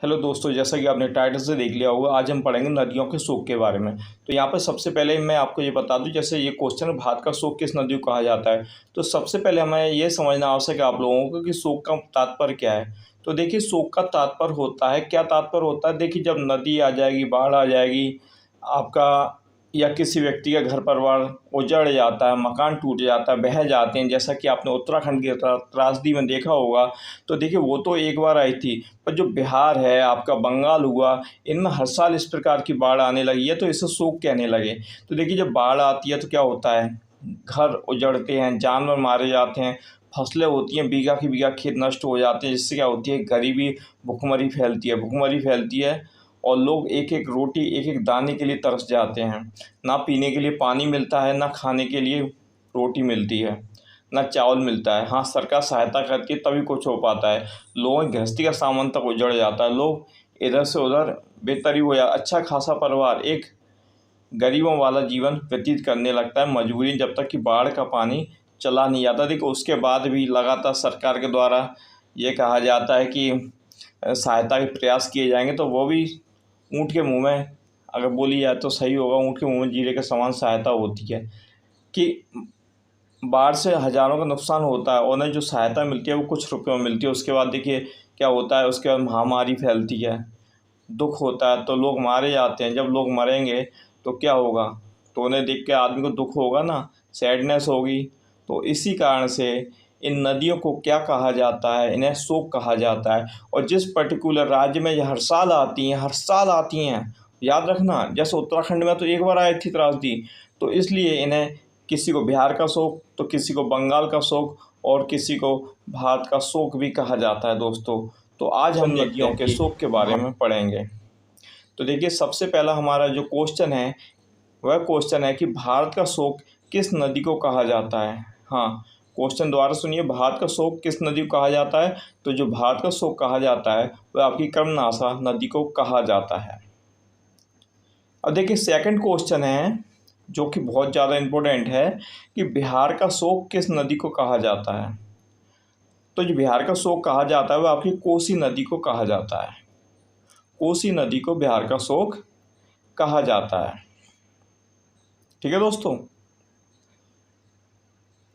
Hello दोस्तों, जैसा कि आपने टाइटल से देख लिया होगा, आज हम पढ़ेंगे नदियों के सोख के बारे में। तो यहाँ पर सबसे पहले मैं आपको ये बता दूं, जैसे ये क्वेश्चन है, भारत का सोख किस नदी को कहा जाता है। तो सबसे पहले हमें ये समझना आवश्यक है आप लोगों को कि सोख का तात्पर्य क्या है। तो देखिए, सोख का तात्पर्य होता है, क्या तात्पर्य होता है। देखिए, जब नदी आ जाएगी, बाढ़ आ जाएगी आपका, या किसी व्यक्ति का घर परिवार उजड़ जाता है, मकान टूट जाता है, बह जाते हैं, जैसा कि आपने उत्तराखंड की त्रासदी में देखा होगा। तो देखिए, वो तो एक बार आई थी, पर जो बिहार है, आपका बंगाल हुआ, इनमें हर साल इस प्रकार की बाढ़ आने लगी है, तो इसे सोख कहने लगे। तो देखिए, जब बाढ़ आती है तो क्या होता है, घर उजड़ते हैं, जानवर मारे जाते हैं, फसलें होती हैं, बीघा की बीघा खेत नष्ट हो जाते हैं, जिससे क्या होती है, गरीबी, भुखमरी फैलती है, भुखमरी फैलती है। और लोग एक एक रोटी, एक एक दाने के लिए तरस जाते हैं। ना पीने के लिए पानी मिलता है, ना खाने के लिए रोटी मिलती है, ना चावल मिलता है। हाँ, सरकार सहायता करती है तभी कुछ हो पाता है। लोगों की गृहस्थी का सामान तक उजड़ जाता है, लोग इधर से उधर बेहतरी हो जाता, अच्छा खासा परिवार एक गरीबों वाला जीवन व्यतीत करने लगता है, मजबूरी, जब तक कि बाढ़ का पानी चला नहीं जाता। देखो, उसके बाद भी लगातार सरकार के द्वारा ये कहा जाता है कि सहायता के प्रयास किए जाएंगे, तो वो भी ऊँट के मुँह में, अगर बोली जाए तो सही होगा, ऊँट के मुँह में जीरे के समान सहायता होती है। कि बाढ़ से हज़ारों का नुकसान होता है और उन्हें जो सहायता मिलती है वो कुछ रुपयों में मिलती है। उसके बाद देखिए क्या होता है, उसके बाद महामारी फैलती है, दुख होता है, तो लोग मारे जाते हैं। जब लोग मरेंगे तो क्या होगा, तो उन्हें देख के आदमी को दुख होगा ना, सैडनेस होगी। तो इसी कारण से इन नदियों को क्या कहा जाता है, इन्हें सोख कहा जाता है। और जिस पर्टिकुलर राज्य में ये हर साल आती हैं, हर साल आती हैं, याद रखना, जैसे उत्तराखंड में तो एक बार आई थी त्रासदी, तो इसलिए इन्हें किसी को बिहार का शोक, तो किसी को बंगाल का शोक, और किसी को भारत का शोक भी कहा जाता है दोस्तों। तो आज हम नदियों के शोक के बारे में पढ़ेंगे। तो देखिए, सबसे पहला हमारा जो क्वेश्चन है वह क्वेश्चन है कि भारत का शोक किस नदी को कहा जाता है। हाँ, क्वेश्चन दोबारा सुनिए, भारत का शोक किस नदी को कहा जाता है। तो जो भारत का शोक कहा जाता है वह आपकी कर्मनाशा नदी को कहा जाता है। अब देखिए, सेकंड क्वेश्चन है जो कि बहुत ज़्यादा इम्पोर्टेंट है कि बिहार का शोक किस नदी को कहा जाता है। तो जो बिहार का शोक कहा जाता है वह आपकी कोसी नदी को कहा जाता है। कोसी नदी को बिहार का शोक कहा जाता है। ठीक है दोस्तों।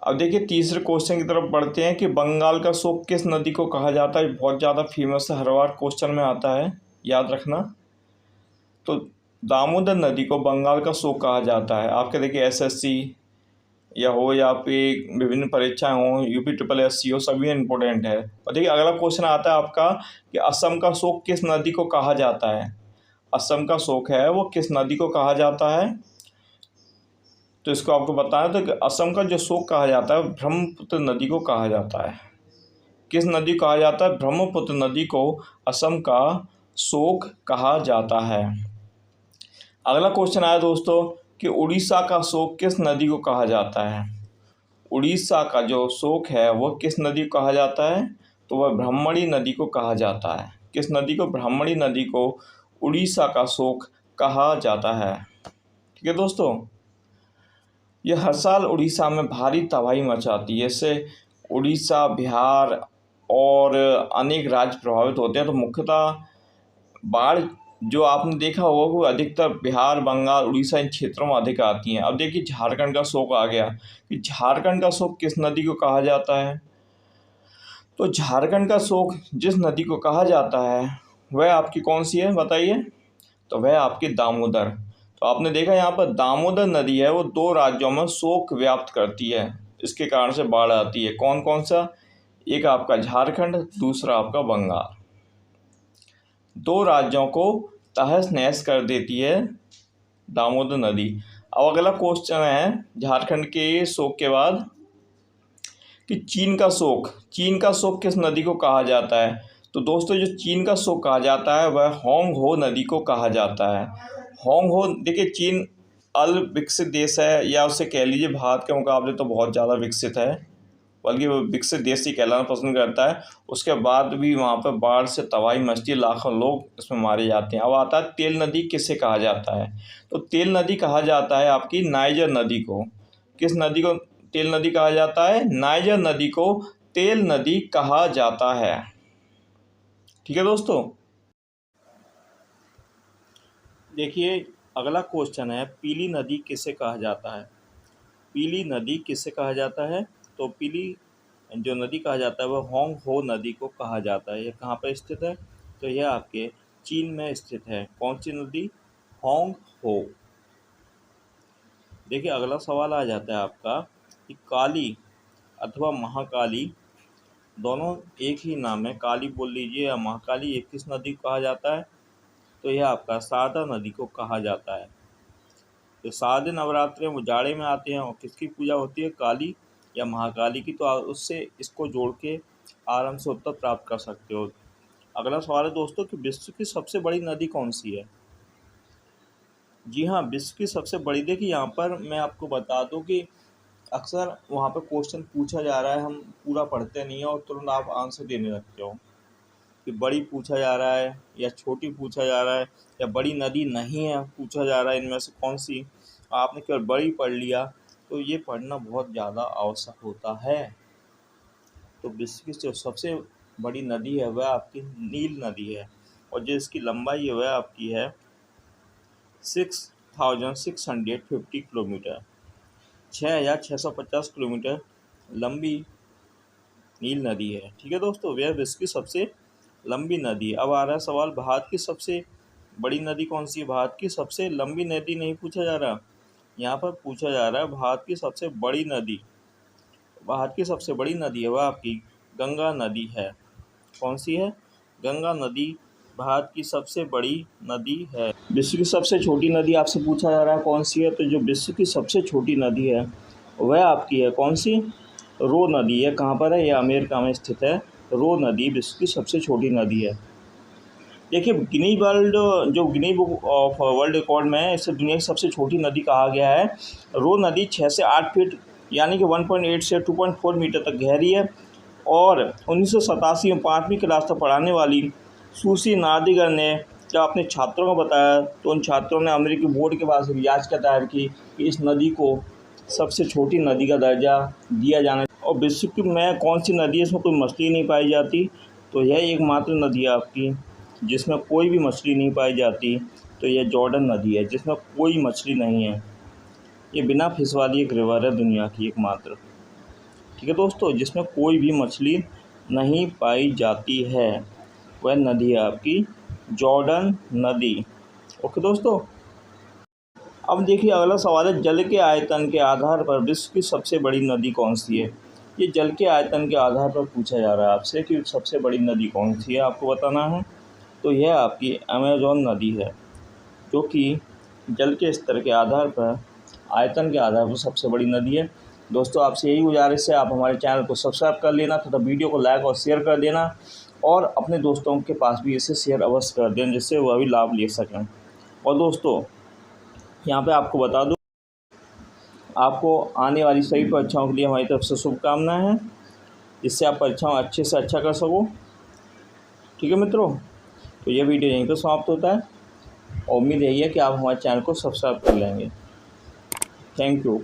अब देखिए, तीसरे क्वेश्चन की तरफ बढ़ते हैं कि बंगाल का शोक किस नदी को कहा जाता है। बहुत ज़्यादा फेमस है, हर बार क्वेश्चन में आता है, याद रखना। तो दामोदर नदी को बंगाल का शोक कहा जाता है। आपके देखिए एसएससी या हो, या फिर विभिन्न परीक्षाएं हो, यूपी ट्रिपल एससी हो, सभी इम्पोर्टेंट है। और देखिए, अगला क्वेश्चन आता है आपका कि असम का शोक किस नदी को कहा जाता है। असम का शोक है वो किस नदी को कहा जाता है। तो इसको आपको बताया था कि असम का जो शोक कहा जाता है ब्रह्मपुत्र नदी को कहा जाता है। किस नदी को कहा जाता है, ब्रह्मपुत्र नदी को असम का शोक कहा जाता है। अगला क्वेश्चन आया दोस्तों कि उड़ीसा का शोक किस नदी को कहा जाता है। उड़ीसा का जो शोक है वह किस नदी को कहा जाता है। तो वह ब्राह्मणी नदी को कहा जाता है। किस नदी को, ब्राह्मणी नदी को उड़ीसा का शोक कहा जाता है। ठीक है दोस्तों। यह हर साल उड़ीसा में भारी तबाही मचाती है। इससे उड़ीसा, बिहार और अनेक राज्य प्रभावित होते हैं। तो मुख्यतः बाढ़ जो आपने देखा होगा वो अधिकतर बिहार, बंगाल, उड़ीसा इन क्षेत्रों में अधिक आती हैं। अब देखिए, झारखंड का शोक आ गया कि झारखंड का शोक किस नदी को कहा जाता है। तो झारखंड का शोक जिस नदी को कहा जाता है वह आपकी कौन सी है, बताइए। तो वह आपकी दामोदर। तो आपने देखा यहाँ पर दामोदर नदी है वो दो राज्यों में शोक व्याप्त करती है, इसके कारण से बाढ़ आती है। कौन कौन सा, एक आपका झारखंड, दूसरा आपका बंगाल। दो राज्यों को तहस नहस कर देती है दामोदर नदी। अब अगला क्वेश्चन है झारखंड के शोक के बाद कि चीन का शोक, चीन का शोक किस नदी को कहा जाता है। तो दोस्तों, जो चीन का शोक कहा जाता है वह होंग हो नदी को कहा जाता है। होंग हो, देखिए, चीन अल्प विकसित देश है, या उससे कह लीजिए भारत के मुकाबले तो बहुत ज़्यादा विकसित है, बल्कि वो विकसित देश ही कहलाना पसंद करता है। उसके बाद भी वहाँ पर बाढ़ से तबाही मचती है, लाखों लोग इसमें मारे जाते हैं। अब आता है तेल नदी किसे कहा जाता है। तो तेल नदी कहा जाता है आपकी नाइजर नदी को। किस नदी को तेल नदी कहा जाता है, नाइजर नदी को तेल नदी कहा जाता है। ठीक है दोस्तों। देखिए अगला क्वेश्चन है, पीली नदी किसे कहा जाता है। पीली नदी किसे कहा जाता है, तो पीली जो नदी कहा जाता है वह होंग हो नदी को कहा जाता है। यह कहाँ पर स्थित है, तो यह आपके चीन में स्थित है। कौन सी नदी, होंग हो। देखिए अगला सवाल आ जाता है आपका कि काली अथवा महाकाली दोनों एक ही नाम है, काली बोल लीजिए या महाकाली, ये किस नदी को कहा जाता है, तो यह आपका शारदा नदी को कहा जाता है। तो शारदीय नवरात्रि में जाड़े में आते हैं और किसकी पूजा होती है, काली या महाकाली की। तो आप उससे इसको जोड़ के आराम से उत्तर प्राप्त कर सकते हो। अगला सवाल है दोस्तों कि विश्व की सबसे बड़ी नदी कौन सी है। जी हाँ, विश्व की सबसे बड़ी, देखिए यहाँ पर मैं आपको बता दूँ कि अक्सर वहाँ पर क्वेश्चन पूछा जा रहा है, हम पूरा पढ़ते नहीं हैं और तुरंत आप आंसर देने लगते हो कि बड़ी पूछा जा रहा है या छोटी पूछा जा रहा है या बड़ी नदी नहीं है पूछा जा रहा है, इनमें से कौन सी। आपने केवल बड़ी पढ़ लिया, तो ये पढ़ना बहुत ज़्यादा आवश्यक होता है। तो विश्व की जो सबसे बड़ी नदी है वह आपकी नील नदी है और जो इसकी लंबाई है वह आपकी है 6650 किलोमीटर, 6650 किलोमीटर लंबी नील नदी है। ठीक है दोस्तों, वह विश्व की सबसे लंबी नदी। अब आ रहा है सवाल, भारत की सबसे बड़ी नदी कौन सी है। भारत की सबसे लंबी नदी नहीं पूछा जा रहा, यहाँ पर पूछा जा रहा है भारत की सबसे बड़ी नदी। भारत की सबसे बड़ी नदी है वह आपकी गंगा नदी है। कौन सी है, गंगा नदी भारत की सबसे बड़ी नदी है। विश्व की सबसे छोटी नदी आपसे पूछा जा रहा है कौन सी है, तो जो विश्व की सबसे छोटी नदी है वह आपकी है कौन सी, रो नदी है। कहाँ पर है, यह अमेरिका में स्थित है। रो नदी विश्व की सबसे छोटी नदी है। देखिए गिनी बुक ऑफ वर्ल्ड रिकॉर्ड में इसे दुनिया की सबसे छोटी नदी कहा गया है। रो नदी 6 से 8 फीट यानी कि 1.8 से 2.4 मीटर तक गहरी है और 1987 में 5वीं क्लास तक पढ़ाने वाली सुसी नादिगर ने जब अपने छात्रों को बताया, तो उन छात्रों ने अमेरिकी बोर्ड के पास याचिका दायर की कि इस नदी को सबसे छोटी नदी का दर्जा दिया जाना। और विश्व में कौन सी नदी है इसमें कोई मछली नहीं पाई जाती, तो यह एकमात्र नदी है आपकी जिसमें कोई भी मछली नहीं पाई जाती, तो यह जॉर्डन नदी है जिसमें कोई मछली नहीं है। ये बिना फिश वाली एक रिवर है दुनिया की एकमात्र। ठीक है दोस्तों, जिसमें कोई भी मछली नहीं पाई जाती है, वह नदी है आपकी जॉर्डन नदी। ओके दोस्तों, अब देखिए अगला सवाल है, जल के आयतन के आधार पर विश्व की सबसे बड़ी नदी कौन सी है। ये जल के आयतन के आधार पर पूछा जा रहा है आपसे कि सबसे बड़ी नदी कौन सी है, आपको बताना है। तो यह आपकी अमेज़न नदी है, जो कि जल के स्तर के आधार पर, आयतन के आधार पर सबसे बड़ी नदी है। दोस्तों आपसे यही गुजारिश है, आप हमारे चैनल को सब्सक्राइब कर लेना तथा वीडियो को लाइक और शेयर कर देना और अपने दोस्तों के पास भी इसे शेयर अवश्य कर दें जिससे वह भी लाभ ले सकें। और दोस्तों यहाँ पे आपको बता दूँ, आपको आने वाली सभी परीक्षाओं के लिए हमारी तरफ से शुभकामनाएं हैं, जिससे आप परीक्षाओं अच्छे से अच्छा कर सको। ठीक है मित्रों, तो यह वीडियो यहीं पर समाप्त होता है और उम्मीद यही है कि आप हमारे चैनल को सब्सक्राइब कर लेंगे। Thank you.